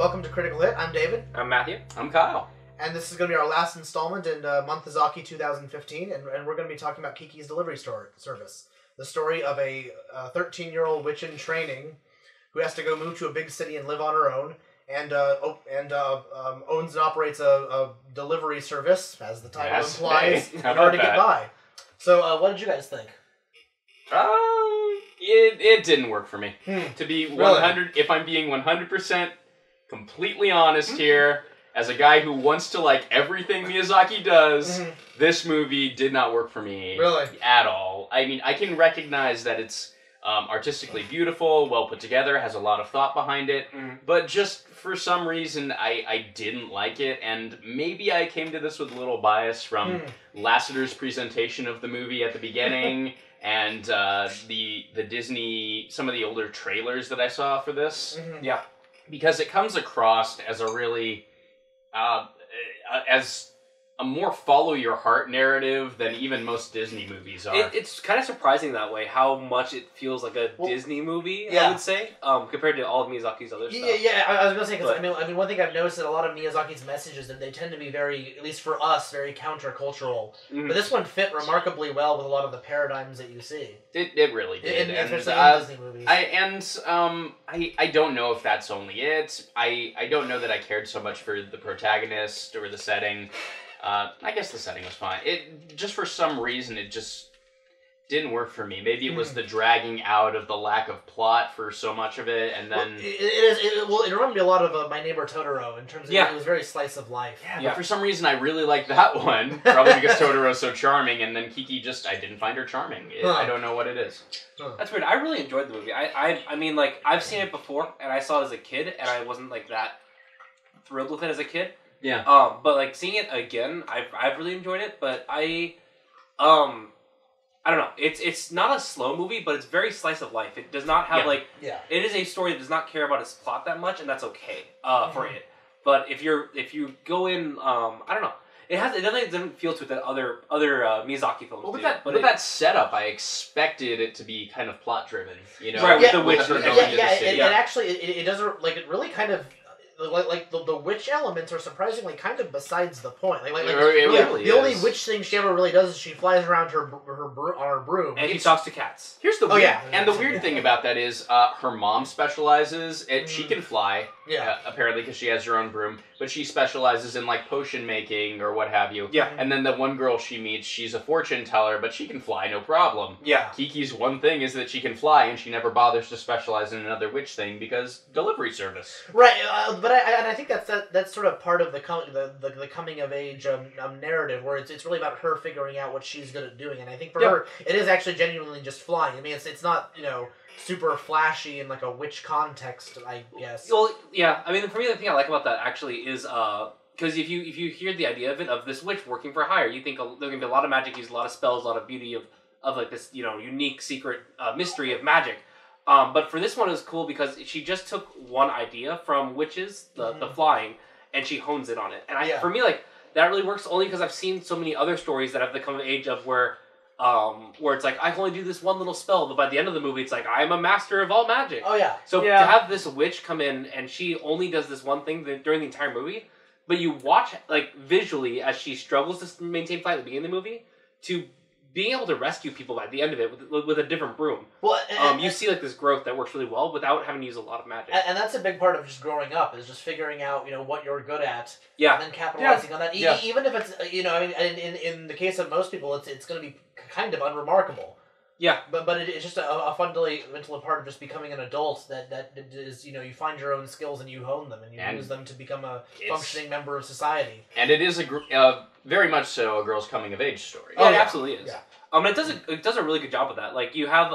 welcome to Critical Hit. I'm David. I'm Matthew. I'm Kyle. And this is going to be our last installment in Month-a-zaki 2015, and we're going to be talking about Kiki's delivery service. The story of a 13-year-old witch in training who has to go move to a big city and live on her own, and owns and operates a delivery service, as the title implies, in order to get by. So, what did you guys think? It didn't work for me. To be 100, if I'm being 100% completely honest here, as a guy who wants to like everything Miyazaki does, this movie did not work for me at all. I mean, I can recognize that it's artistically beautiful, well put together, has a lot of thought behind it, but just for some reason I didn't like it, and maybe I came to this with a little bias from Lasseter's presentation of the movie at the beginning, and the Disney, some of the older trailers that I saw for this. Yeah. Because it comes across as a really, as a more follow-your-heart narrative than even most Disney movies are. It's kind of surprising that way, how much it feels like a Disney movie, I would say, compared to all of Miyazaki's other stuff. Yeah, I was going to say, because I mean, one thing I've noticed that a lot of Miyazaki's messages, that they tend to be very, at least for us, very countercultural. But this one fit remarkably well with a lot of the paradigms that you see. It really did. Especially in Disney movies. I don't know if that's only it. I don't know that I cared so much for the protagonist or the setting. I guess the setting was fine. It just, for some reason, it just didn't work for me. Maybe it was the dragging out of the lack of plot for so much of it, and then... It reminded me a lot of My Neighbor Totoro, in terms of it was very slice of life. Yeah, but for some reason I really liked that one, probably because Totoro's so charming, and then Kiki just, I didn't find her charming. I don't know what it is. That's weird. I really enjoyed the movie. I mean, like, I've seen it before, and I saw it as a kid, and I wasn't, like, that thrilled with it as a kid. Yeah. But like seeing it again, I've really enjoyed it. But I don't know. It's not a slow movie, but it's very slice of life. It does not have it is a story that does not care about its plot that much, and that's okay for it. But if you go in, I don't know. It definitely doesn't feel to the other Miyazaki films. Well, with that setup, I expected it to be kind of plot driven. You know, right? With the witch. It actually it doesn't, like, it really kind of. Like the witch elements are surprisingly kind of besides the point. The only witch thing she ever really does is she flies around on her broom and she talks to cats. Here's the and the weird thing about that is her mom specializes. She can fly, apparently, because she has her own broom, but she specializes in like potion making or what have you. Yeah. And then the one girl she meets, she's a fortune teller, but she can fly no problem. Yeah. Kiki's one thing is that she can fly, and she never bothers to specialize in another witch thing because delivery service. Right. But I think that's sort of part of the coming of age narrative, where it's really about her figuring out what she's good at doing, and I think for her it is actually genuinely just flying. I mean, it's not super flashy in like a witch context, I guess. Well, yeah. I mean, for me, the thing I like about that actually is because if you hear the idea of this witch working for hire, you think there's gonna be a lot of magic used, a lot of spells, a lot of beauty of like this unique secret mystery of magic. But for this one, it was cool because she just took one idea from witches, the flying, and she hones in on it. And for me, like, that really works only because I've seen so many other stories that have the come of age of where it's like, I can only do this one little spell, but by the end of the movie, it's like, I'm a master of all magic. Oh, yeah. So to have this witch come in, and she only does this one thing during the entire movie, but you watch, like, visually as she struggles to maintain flight at the beginning of the movie, to being able to rescue people by the end of it with a different broom. Well, you see like this growth that works really well without having to use a lot of magic. And that's a big part of just growing up, is just figuring out what you're good at, and then capitalizing on that. Even if it's in the case of most people, it's going to be kind of unremarkable. Yeah, but it's just a fundamental part of just becoming an adult. That is, you find your own skills and you hone them and you use them to become a functioning member of society. And it is very much so a girl's coming of age story. Yeah, it absolutely is. Yeah. It does a really good job of that. Like, you have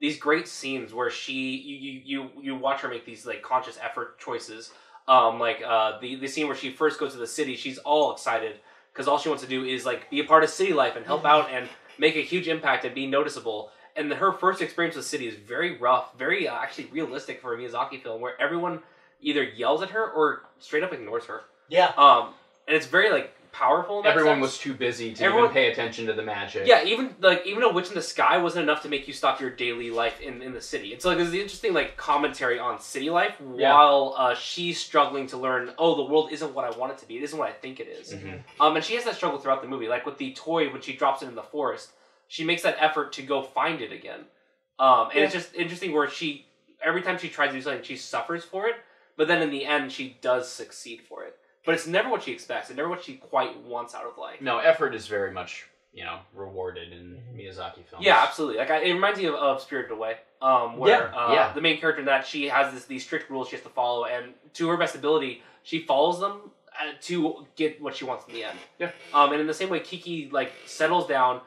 these great scenes where you watch her make these like conscious effort choices. The scene where she first goes to the city, she's all excited because all she wants to do is like be a part of city life and help out and make a huge impact and be noticeable. And her first experience with the city is very rough, very actually realistic for a Miyazaki film, where everyone either yells at her or straight up ignores her. Yeah. And it's very like powerful. In that Everyone sense. was too busy to even pay attention to the magic. Yeah, even a witch in the sky wasn't enough to make you stop your daily life in the city. It's like there's the interesting like commentary on city life while she's struggling to learn. Oh, the world isn't what I want it to be. It isn't what I think it is. Mm-hmm. And she has that struggle throughout the movie. Like with the toy when she drops it in the forest, she makes that effort to go find it again. And it's just interesting where every time she tries to do something, she suffers for it. But then in the end, she does succeed for it. But it's never what she expects. It's never what she quite wants out of life. No, effort is very much, rewarded in Miyazaki films. Yeah, absolutely. Like it reminds me of Spirited Away, where the main character in that, she has these strict rules she has to follow, and to her best ability, she follows them to get what she wants in the end. Yeah. And in the same way, Kiki settles down,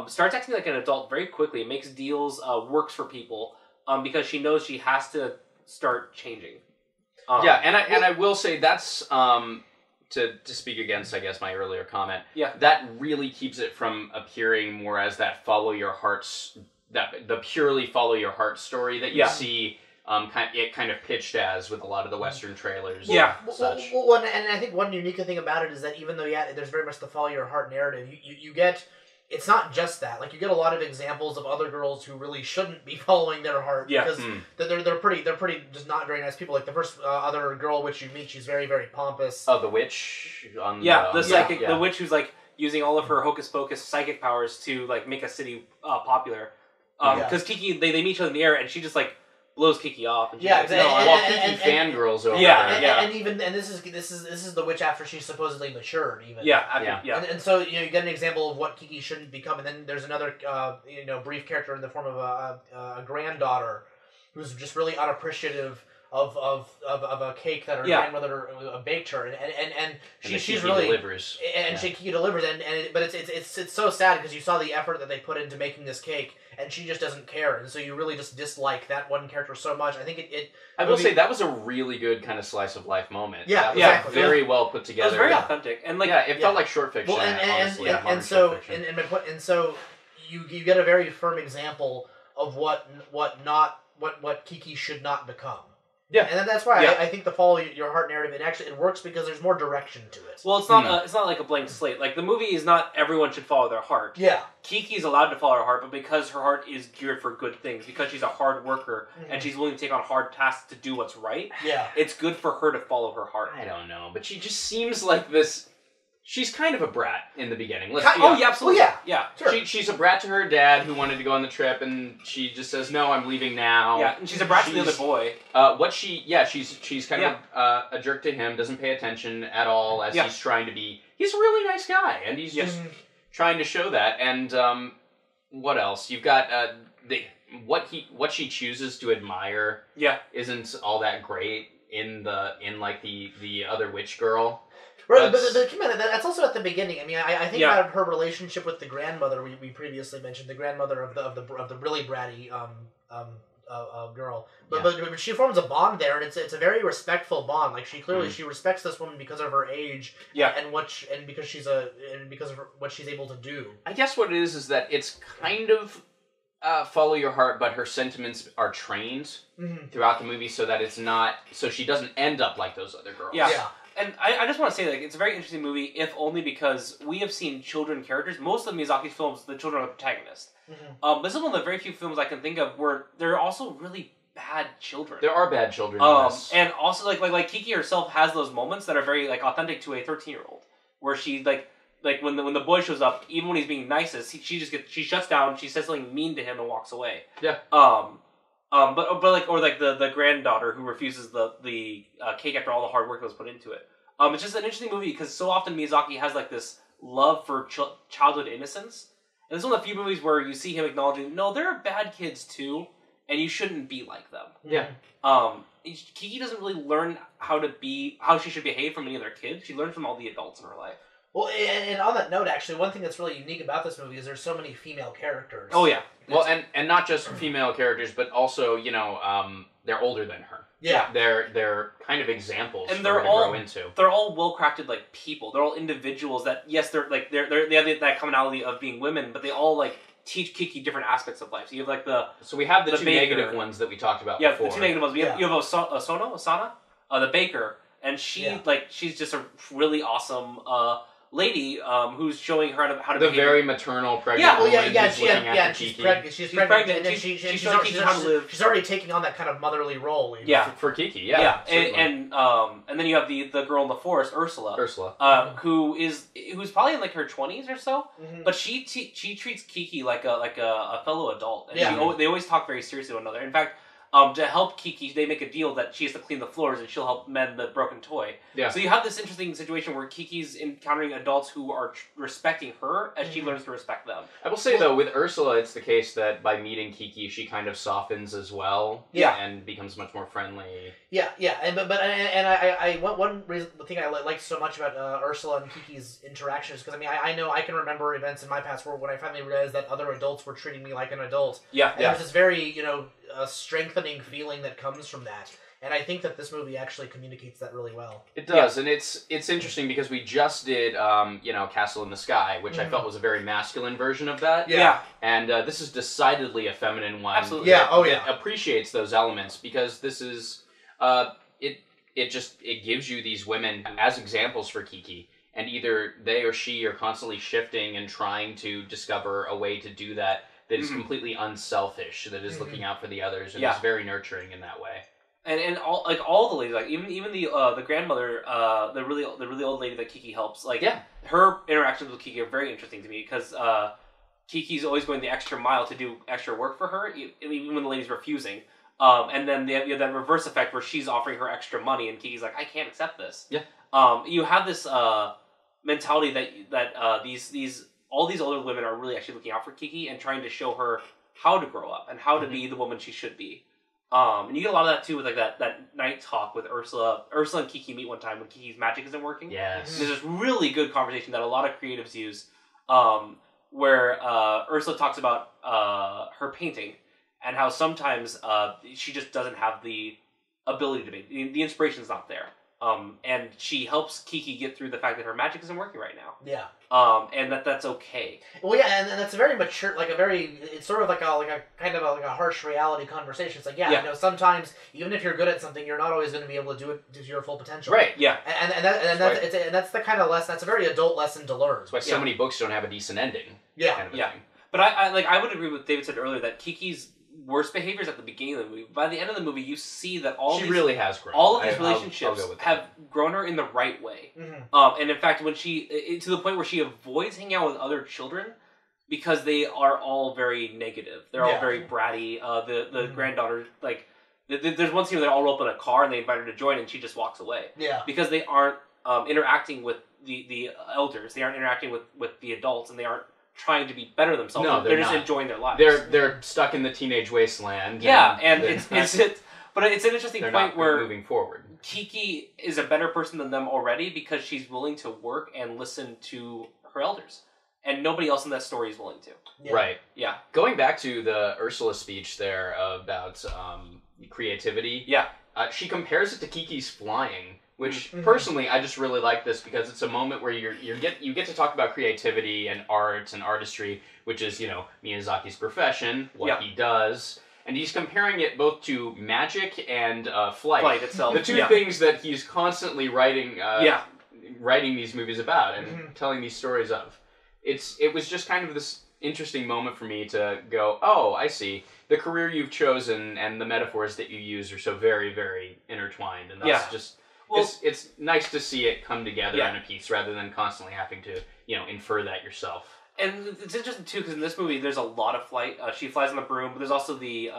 starts acting like an adult very quickly, makes deals, works for people, because she knows she has to start changing. And I will say that's to speak against, I guess, my earlier comment. Yeah, that really keeps it from appearing more as that the purely follow your heart story that you see. Kind of pitched as with a lot of the Western trailers. Yeah. Well, and I think one unique thing about it is that even though there's very much the follow your heart narrative, you get. It's not just that. Like, you get a lot of examples of other girls who really shouldn't be following their heart because they're pretty just not very nice people. Like the first other girl which you meet, she's very, very pompous. Oh, the witch on the psychic, the witch who's using all of her hocus pocus psychic powers to make a city popular. Because Kiki, they meet each other in the air, and she just blows Kiki off. And exactly. While Kiki fangirls over there. And this is the witch after she's supposedly matured, even. And so you get an example of what Kiki shouldn't become, and then there's another brief character in the form of a granddaughter who's just really unappreciative of a cake that her grandmother baked her, and she's really delivers. Kiki delivers, but it's so sad because you saw the effort that they put into making this cake, and she just doesn't care, and so you really just dislike that one character so much. I think I will say that was a really good kind of slice of life moment. Yeah, that was exactly. Very well put together. It was very authentic, and it felt like short fiction. Well, and so you get a very firm example of what Kiki should not become. Yeah, and that's why I think the follow your heart narrative it works because there's more direction to it. Well, it's not like a blank slate. Like the movie is not everyone should follow their heart. Yeah, Kiki's allowed to follow her heart, but because her heart is geared for good things, because she's a hard worker and she's willing to take on hard tasks to do what's right. Yeah, it's good for her to follow her heart. I don't know, but she just seems like this. She's kind of a brat in the beginning. Absolutely. Yeah. Sure. She's a brat to her dad who wanted to go on the trip, and she just says, "No, I'm leaving now." Yeah, and she's a brat to the other boy. She's kind of a jerk to him. Doesn't pay attention at all as he's trying to be. He's a really nice guy, and he's just trying to show that. And what else? You've got what she chooses to admire. Yeah, isn't all that great in the other witch girl. Right, but that's also at the beginning. I mean, I think about her relationship with the grandmother we previously mentioned, the grandmother of the really bratty girl. But she forms a bond there, and it's a very respectful bond. Like she clearly she respects this woman because of her age, and because she's because of what she's able to do. I guess what it is that it's kind of follow your heart, but her sentiments are trained throughout the movie, so that it's not so she doesn't end up like those other girls. Yeah. And I just want to say, it's a very interesting movie, if only because we have seen children characters. Most of Miyazaki's films, the children are the protagonist. This is one of the very few films I can think of where there are also really bad children. There are bad children in this. And also, like Kiki herself has those moments that are very, authentic to a 13-year-old. Where she, when the boy shows up, even when he's being nicest, she shuts down, she says something mean to him and walks away. Yeah. The granddaughter who refuses the cake after all the hard work that was put into it. It's just an interesting movie because so often Miyazaki has this love for childhood innocence, and it's one of the few movies where you see him acknowledging, no, there are bad kids too, and you shouldn't be like them. Yeah. Kiki doesn't really learn how she should behave from any other kid. She learns from all the adults in her life. Well, and on that note, actually, one thing that's really unique about this movie is there's so many female characters. Oh, yeah. Well, and not just female characters, but also, they're older than her. Yeah. They're kind of examples and for her to grow into. They're all well-crafted, people. They're all individuals that, yes, they have that commonality of being women, but they all, teach Kiki different aspects of life. So you have, So we have the two baker. Negative ones that we talked about before. Yeah, the two negative ones. You have Asana, the baker, and she, she's just a really awesome lady who's showing her how to the behave. very maternal pregnant woman who's looking after she's Kiki. pregnant. She's pregnant, and she's already taking on that kind of motherly role. Yeah, for Kiki. Yeah, and then you have the girl in the forest, Ursula, who's probably in like her 20s or so, but she treats Kiki like a fellow adult, and they always talk very seriously to one another. In fact, to help Kiki, they make a deal that she has to clean the floors and she'll help mend the broken toy. Yeah. So you have this interesting situation where Kiki's encountering adults who are respecting her as she learns to respect them. I will say, though, with Ursula, it's the case that by meeting Kiki, she kind of softens as well. Yeah. And becomes much more friendly. Yeah. And one thing I like so much about Ursula and Kiki's interactions, because I know I can remember events in my past where when I finally realized that other adults were treating me like an adult. Yeah. And there's this very, strengthening feeling that comes from that. And I think that this movie actually communicates that really well. It does, and it's interesting because we just did, Castle in the Sky, which I felt was a very masculine version of that. Yeah. And this is decidedly a feminine one. Absolutely. That appreciates those elements, because this is, it gives you these women as examples for Kiki, and either they or she are constantly shifting and trying to discover a way to do that is completely unselfish, that is looking out for the others, and is very nurturing in that way. And all the ladies, like even the grandmother, the really old lady that Kiki helps, her interactions with Kiki are very interesting to me, because Kiki's always going the extra mile to do extra work for her, even when the lady's refusing. And then you have that reverse effect where she's offering her extra money, and Kiki's like, I can't accept this. Yeah. You have this mentality that all these older women are really actually looking out for Kiki and trying to show her how to grow up and how to be the woman she should be. And you get a lot of that too with like that night talk with Ursula. Ursula and Kiki meet one time when Kiki's magic isn't working. Yes. And there's this really good conversation that a lot of creatives use, where Ursula talks about her painting and how sometimes she just doesn't have the ability to make the inspiration's not there. And she helps Kiki get through the fact that her magic isn't working right now. Yeah. And that's okay. Well, yeah, and that's a very mature, it's sort of like a kind of a harsh reality conversation. It's like, sometimes even if you're good at something, you're not always going to be able to do it to your full potential. Right. Yeah. And that's the kind of lesson. That's a very adult lesson to learn. That's why so many books don't have a decent ending. Yeah. Kind of thing. But I would agree with David said earlier that Kiki's worst behaviors at the beginning of the movie. By the end of the movie, you see that she really has grown. All of these relationships have grown her in the right way. Mm-hmm. And in fact, when to the point where she avoids hanging out with other children because they are all very negative. They're all very bratty. The granddaughter, there's one scene where they all roll up in a car and they invite her to join, and she just walks away. Yeah, because they aren't interacting with the elders. They aren't interacting with the adults, and they aren't trying to be better themselves. No, they're just enjoying their lives. They're stuck in the teenage wasteland. Yeah, and but it's an interesting point where moving forward, Kiki is a better person than them already because she's willing to work and listen to her elders, and nobody else in that story is willing to. Yeah. Right. Yeah. Going back to the Ursula speech there about creativity. Yeah. She compares it to Kiki's flying. Which, personally, I just really like this because it's a moment where you get to talk about creativity and art and artistry, which is, Miyazaki's profession, what he does. And he's comparing it both to magic and flight. Flight itself. The two things that he's constantly writing these movies about and telling these stories of. It was just kind of this interesting moment for me to go, oh, I see. The career you've chosen and the metaphors that you use are so very, very intertwined. And that's just... Well, it's nice to see it come together in a piece rather than constantly having to, infer that yourself. And it's interesting, too, because in this movie, there's a lot of flight. She flies on the broom, but there's also the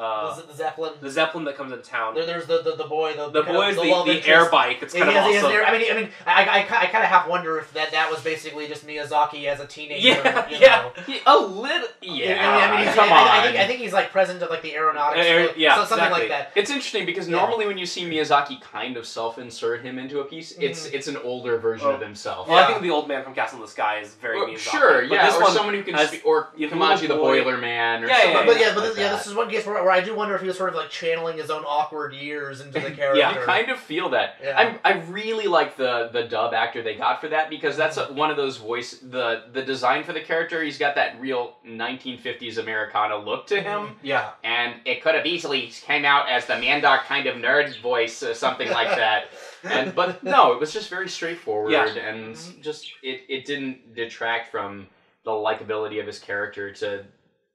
Zeppelin. The Zeppelin that comes into town. There's the boy. The boy's the air bike. It's kind of awesome. I kind of half wonder if that was basically just Miyazaki as a teenager. Yeah. A little. Yeah. Come on. I think he's present of the aeronautics. Something like that. It's interesting because normally when you see Miyazaki kind of self-insert him into a piece, it's an older version of himself. Well, I think the old man from Castle in the Sky is very Miyazaki. Sure. Yeah. Someone who can speak, or Kamaji the Boiler Man, or something. This is one case where I do wonder if he was sort of channeling his own awkward years into the character. You kind of feel that. Yeah. I really like the dub actor they got for that because that's one of those the design for the character. He's got that real 1950s Americana look to him. Yeah. And it could have easily came out as the Mandark kind of nerd voice or something like that. But no, it was just very straightforward, and just it didn't detract from the likability of his character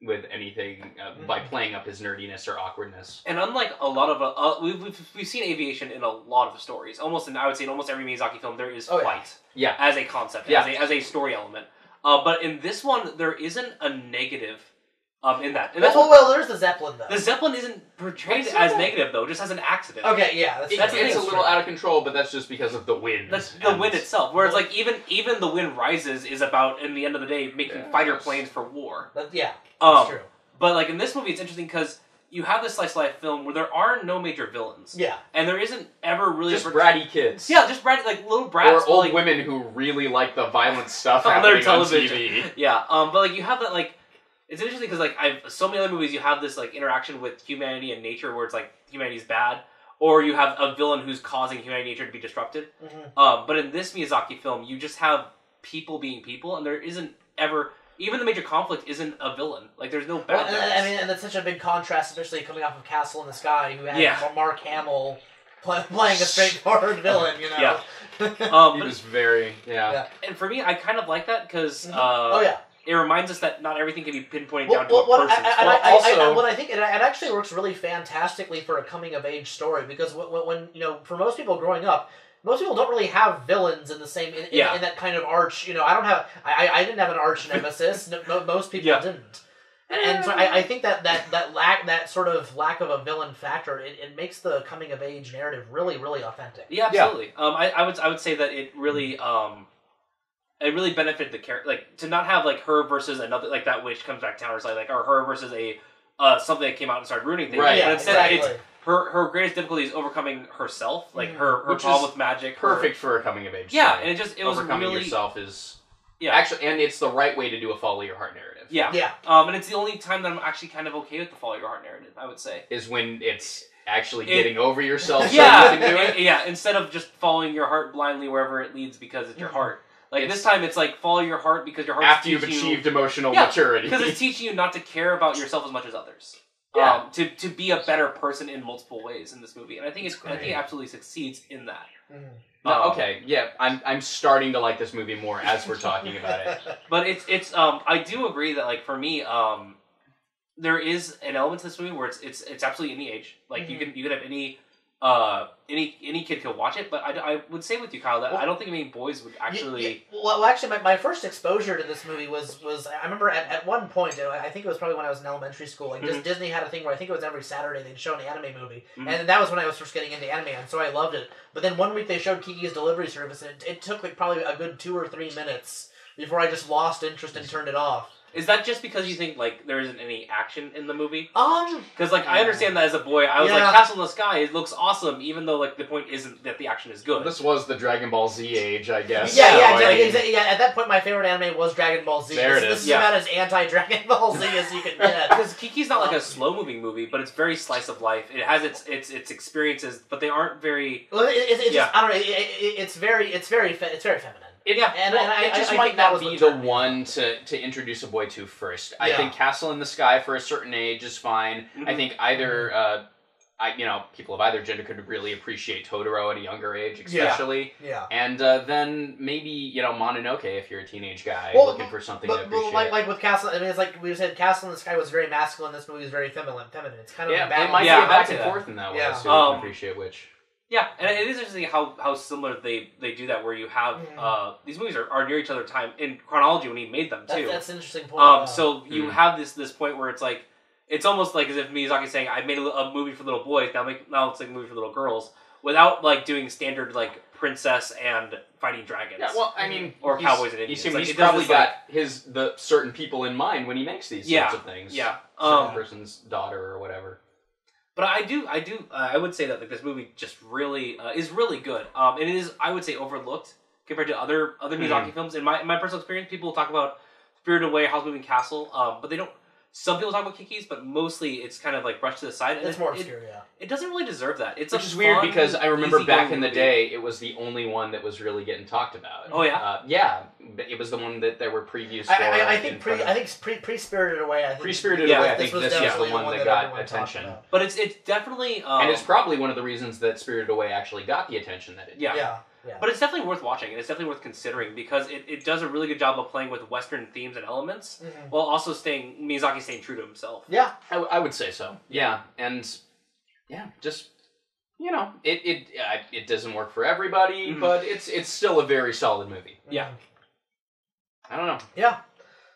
with anything by playing up his nerdiness or awkwardness. And unlike a lot of we've seen aviation in a lot of stories, I would say in almost every Miyazaki film there is flight as a concept, as a story element. But in this one there isn't a negative in that. And that's there's the Zeppelin though. The Zeppelin isn't portrayed as negative though, just as an accident. Okay, yeah, it's a little out of control, but that's just because of the wind. That's the wind itself. Whereas like even the wind rises is about, in the end of the day, making fighter planes for war. That's true. But like in this movie, it's interesting because you have this slice of life film where there are no major villains. Yeah. And there isn't ever really just bratty kids. Yeah, just bratty, like little brats. Or old women who really like the violent stuff happening on TV. Yeah, but like you have that like. It's interesting because like so many other movies you have this like interaction with humanity and nature where it's like humanity's bad, or you have a villain who's causing humanity and nature to be disrupted. But in this Miyazaki film, you just have people being people, and there isn't ever, even the major conflict isn't a villain. Like there's no bad guys. I mean, and that's such a big contrast, especially coming off of Castle in the Sky, who had Mark Hamill playing a straightforward villain. You know. Yeah. He was very And for me, I kind of like that because it reminds us that not everything can be pinpointed down to a person. What I think it actually works really fantastically for a coming of age story, because when for most people growing up, most people don't really have villains in the same in that kind of arch. I didn't have an arch nemesis. Most people didn't. And so I think that sort of lack of a villain factor, it makes the coming of age narrative really, really authentic. Yeah, absolutely. I would say that it really it really benefited the character, like to not have like her versus another, like that witch comes back to town or something, like, or her versus a something that came out and started ruining things. Right. But instead, it's her greatest difficulty is overcoming herself, like her problem with magic. Perfect for a coming of age. Yeah, story. and it was overcoming really, yourself is actually, and it's the right way to do a follow your heart narrative. Yeah. And it's the only time that I'm actually kind of okay with the follow your heart narrative, I would say, is when it's actually getting over yourself. So you can do it. Yeah, instead of just following your heart blindly wherever it leads because it's your heart. Like this time, it's like follow your heart because your heart. After you've achieved emotional maturity, because it's teaching you not to care about yourself as much as others. To be a better person in multiple ways in this movie, and I think it absolutely succeeds in that. I'm starting to like this movie more as we're talking about it. But it's I do agree that like for me there is an element to this movie where it's absolutely any age. Like you could have any kid could watch it, but I would say with you, Kyle, that I don't think many boys would actually. Actually, my first exposure to this movie was I remember at one point, I think it was probably when I was in elementary school. Like Disney had a thing where I think it was every Saturday they'd show an anime movie, and that was when I was first getting into anime, and so I loved it. But then one week they showed Kiki's Delivery Service, and it took like probably a good 2 or 3 minutes before I just lost interest and turned it off. Is that just because you think like there isn't any action in the movie? Because like I understand that as a boy, I was like Castle in the Sky. It looks awesome, even though like the point isn't that the action is good. This was the Dragon Ball Z age, I guess. Yeah. At that point, my favorite anime was Dragon Ball Z. This is about as anti-Dragon Ball Z as you could get. Because Kiki's not like a slow-moving movie, but it's very slice of life. It has its experiences, but they aren't very. Well, just, I don't know. It's very feminine. It just might not be the one to introduce a boy to first. I think Castle in the Sky for a certain age is fine. I think either people of either gender could really appreciate Totoro at a younger age, especially. And then maybe Mononoke if you're a teenage guy looking for something to appreciate. Like with Castle, I mean, it's like we said, Castle in the Sky was very masculine. This movie is very feminine. It's kind of it might be back and forth in that way. So you can appreciate which. Yeah, and it is interesting how similar they do that, where you have these movies are near each other time in chronology when he made them too. That's an interesting point. So you have this point where it's like it's almost like as if Miyazaki's saying, "I made a movie for little boys, now it's like a movie for little girls," without like doing standard like princess and fighting dragons. Yeah, well, I mean, or cowboys and Indians. He's probably got the certain people in mind when he makes these sorts of things. Yeah, certain person's daughter or whatever. But I would say that like this movie just really is really good. It is, I would say, overlooked compared to other Miyazaki films. In my personal experience, people talk about Spirited Away, Howl's Moving Castle, but they don't. some people talk about Kikis, but mostly it's kind of like brushed to the side. And It's more obscure, It doesn't really deserve that. It's Which is weird because I remember back in the day, it was the only one that was really getting talked about. Oh yeah, yeah. It was the one that there were previews for. I think Pre-Spirited Away. Pre-Spirited Away. I think this was the one that got attention. But it's definitely and it's probably one of the reasons that Spirited Away actually got the attention that it did. Yeah. But it's definitely worth watching, and it's definitely worth considering because it does a really good job of playing with Western themes and elements while also Miyazaki staying true to himself. Yeah, I would say so. Yeah, and just it doesn't work for everybody, but it's still a very solid movie. Yeah, I don't know. Yeah.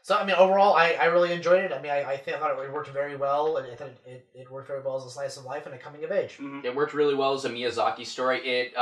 So, I mean, overall, I really enjoyed it. I mean, I thought it worked very well, and I thought it worked very well as a slice of life and a coming of age. It worked really well as a Miyazaki story.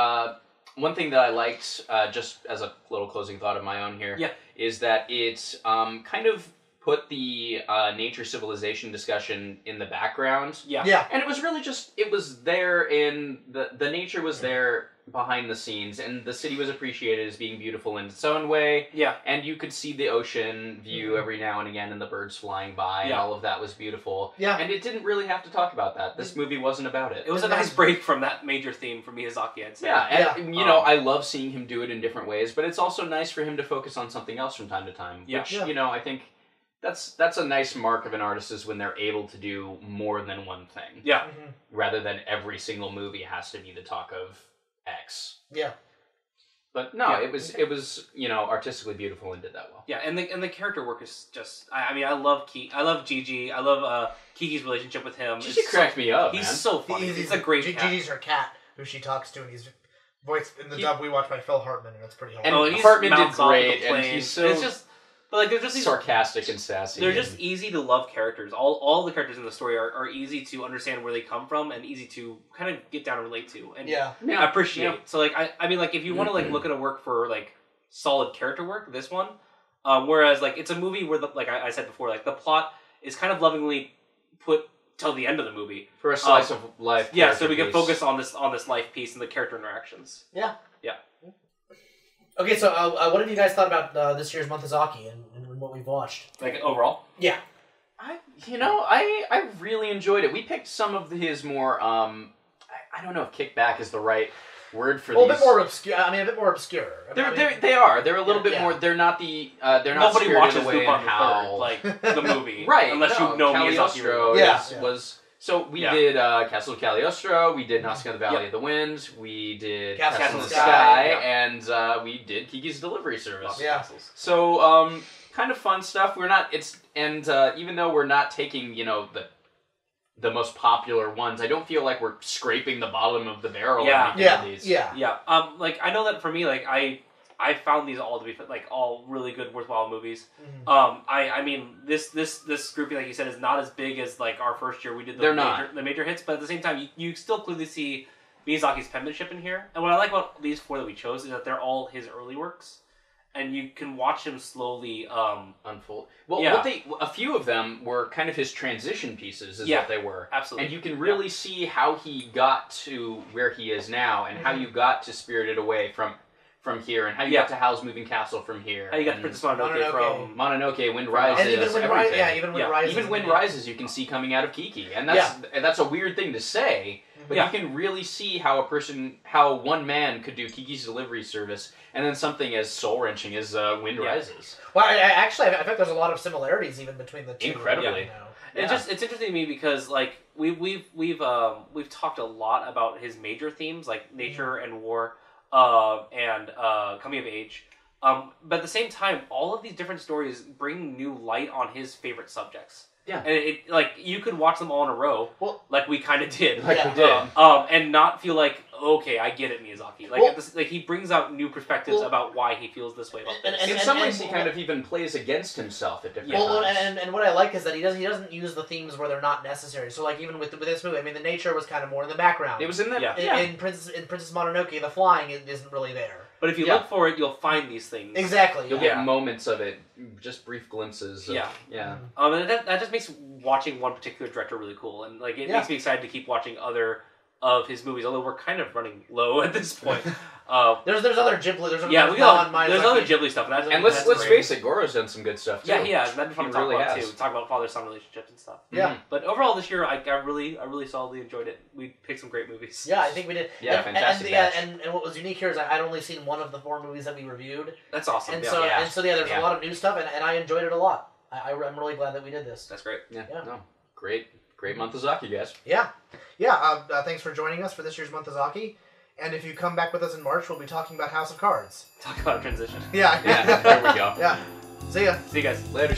One thing that I liked, just as a little closing thought of my own here, is that it kind of put the nature civilization discussion in the background. Yeah. And it was really just, it was there in, the nature was there behind the scenes, and the city was appreciated as being beautiful in its own way. Yeah. And you could see the ocean view every now and again, and the birds flying by, and all of that was beautiful. Yeah. And it didn't really have to talk about that. This movie wasn't about it. It was a nice break from that major theme from Miyazaki, I'd say. Yeah, and you know, I love seeing him do it in different ways, but it's also nice for him to focus on something else from time to time. Which, you know, I think that's a nice mark of an artist is when they're able to do more than one thing. Yeah. Rather than every single movie has to be the talk of X. Yeah. But no, it was you know, artistically beautiful and did that well. Yeah, and the character work is just I mean I love Gigi, I love Kiki's relationship with him. Gigi cracked me up. He's man. so funny. He's a great cat. Gigi's her cat who she talks to, and he's voiced in the dub we watched by Phil Hartman, and it's pretty And hilarious. Hartman did great, and he's so it's just but like they're just these, sarcastic and sassy. They're just easy to love characters. All the characters in the story are easy to understand where they come from and easy to kind of get down and relate to and appreciate. Yeah. So like I mean like if you want to like look at a work for like solid character work, this one, whereas like it's a movie where like I said before, like the plot is kind of lovingly put till the end of the movie for a slice of life. Yeah, so we can focus on this life piece and the character interactions. Yeah. Yeah. Okay, so what have you guys thought about this year's Month-a-zaki and what we've watched? Like overall? Yeah. I really enjoyed it. We picked some of his more I don't know if kickback is the right word for these. A bit more obscure. I mean, a bit more obscure. They are. They're a little bit more. They're not the. They're not. Nobody watches away Lupin in how like the movie, right? Unless you know Miyazaki. Was. So we did Castle of Cagliostro, we did Nausicaa the Valley of the Wind, we did Castle in the Sky, and we did Kiki's Delivery Service. Yeah. So kind of fun stuff. We're not. Even though we're not taking the most popular ones, I don't feel like we're scraping the bottom of the barrel. Yeah. Or anything with these. Yeah. Like I know that for me, like I found these all to be like all really good, worthwhile movies. I mean this grouping, like you said, is not as big as like our first year. We did the major hits, but at the same time, you still clearly see Miyazaki's penmanship in here. And what I like about these four that we chose is that they're all his early works, and you can watch him slowly unfold. Well, a few of them were kind of his transition pieces, is what they were. Absolutely, and you can really see how he got to where he is now, and how you got to Spirited Away from here, and how you got to Howl's Moving Castle from here. How you got to Princess Mononoke from Mononoke, Wind Rises, and even Wind Rises. Even Wind Rises, you can see coming out of Kiki, and that's a weird thing to say, but you can really see how one man could do Kiki's Delivery Service, and then something as soul wrenching as Wind Rises. Well, I think there's a lot of similarities even between the two. Incredibly. It's interesting to me because like we've talked a lot about his major themes like nature and war. And coming of age. But at the same time, all of these different stories bring new light on his favorite subjects. Yeah. And it like you could watch them all in a row, like we kind of did. We did. And not feel like, okay, I get it, Miyazaki. Like he brings out new perspectives about why he feels this way about this. In some ways, he kind of even plays against himself at different times. And what I like is that he doesn't use the themes where they're not necessary. So like even with this movie, I mean, the nature was kind of more in the background. It was in the in Princess Mononoke, the flying isn't really there. But if you look for it, you'll find these things. Exactly. You'll get moments of it, just brief glimpses. And that just makes watching one particular director really cool, and like it makes me excited to keep watching other of his movies, although we're kind of running low at this point. There's other Ghibli. There's there's other Ghibli stuff. And let's face it, Goro's done some good stuff too. Yeah, that'd be fun to talk about too. Talk about father-son relationships and stuff. Yeah. But overall, this year, I really solidly enjoyed it. We picked some great movies. Yeah, I think we did. Yeah, fantastic batch. And what was unique here is I'd only seen one of the 4 movies that we reviewed. That's awesome. And so there's a lot of new stuff, and I enjoyed it a lot. I'm really glad that we did this. That's great. Yeah. No, great Month-a-zaki, guys. Yeah. Thanks for joining us for this year's Month-a-zaki. And if you come back with us in March, we'll be talking about House of Cards. Talk about transition. Yeah. There we go. Yeah. See ya. See you guys. Later.